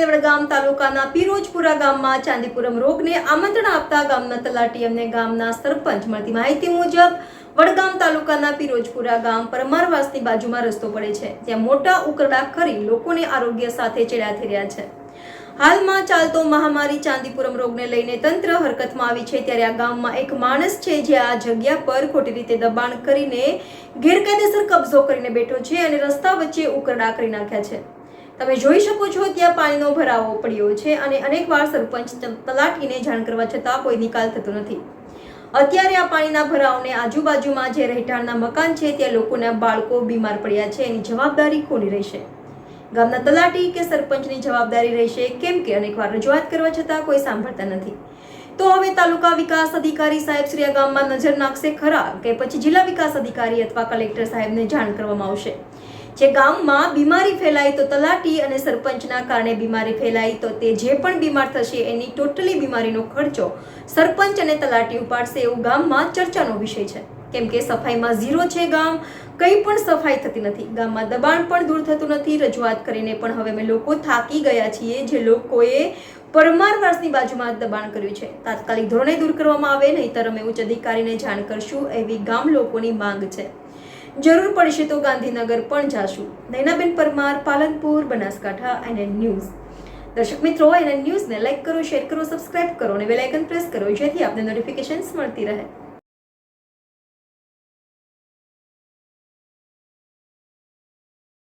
આવેલ વડગામ તાલુકાના પીરોજપુરા ગામમાં ચાંદીપુરમ રોગને આમંત્રણ આપતા ગામના તલાટી અને ગામના સરપંચ મળતી માહિતી મુજબ વડગામ તાલુકાના પીરોજપુરા ગામ પરમારવાસની બાજુમાં રસ્તો પડે છે, ત્યાં મોટા ઉકરડા કરી લોકોને આરોગ્ય સાથે ચેડા થઈ રહ્યા છે। હાલમાં ચાલતો મહામારી ચાંદીપુરમ રોગને લઈને તંત્ર હરકતમાં આવી છે, ત્યારે આ ગામમાં એક માણસ છે જે આ જગ્યા પર ખોટી રીતે દબાણ કરીને ગેરકાયદેસર કબજો કરીને બેઠો છે અને રસ્તા વચ્ચે ઉકરડા કરી નાખ્યા છે। તમે જોઈ શકો છો ત્યાં પાણીનો ભરાવો પડ્યો છે અને અનેકવાર સરપંચ તલાટીને જાણ કરવા છતાં કોઈ નિકાલ થતો નથી। અત્યારે આ પાણીના ભરાવને આજુબાજુમાં જે રહેઠાણના મકાન છે ત્યાં લોકોના બાળકો બીમાર પડ્યા છે, એની જવાબદારી કોની રહેશે? ગામના તલાટી કે સરપંચની જવાબદારી રહેશે, કેમ કે અનેકવાર રજૂઆત કરવા છતાં કોઈ સાંભળતા નથી। તો હવે તાલુકા વિકાસ અધિકારી સાહેબ શ્રી આ ગામમાં નજર નાખશે ખરા કે પછી જિલ્લા વિકાસ અધિકારી અથવા કલેક્ટર સાહેબને જાણ કરવામાં આવશે? જે ગામમાં બીમારી ફેલાય તો તલાટી અને સરપંચના કારણે બીમારી ફેલાય તો તે જે પણ બીમાર થશે એની ટોટલી બીમારીનો ખર્ચો સરપંચ અને તલાટી ઉપાડશે, એવું ગામમાં ચર્ચાનો વિષય છે, કેમ કે સફાઈમાં ઝીરો છે ગામ, કંઈ પણ સફાઈ થતી નથી, ગામમાં દબાણ પણ દૂર થતું નથી। રજૂઆત કરીને પણ હવે અમે લોકો થાકી ગયા છીએ। જે લોકોએ પરમારવાસની બાજુમાં દબાણ કર્યું છે તાત્કાલિક ધોરણે દૂર કરવામાં આવે, નહીંતર અમે ઉચ્ચ અધિકારીને જાણ કરશું, એવી ગામ લોકોની માંગ છે। જરૂર પડશે તો ગાંધીનગર પણ જાશું। Nainaben Parmar, Palanpur, Banaskantha, NN news. દર્શક મિત્રો, NN ન્યૂઝને લાઈક કરો, શેર કરો, સબસ્ક્રાઇબ કરો અને બેલ આઇકન પ્રેસ કરો, જેથી આપને નોટિફિકેશન્સ મળતી રહે।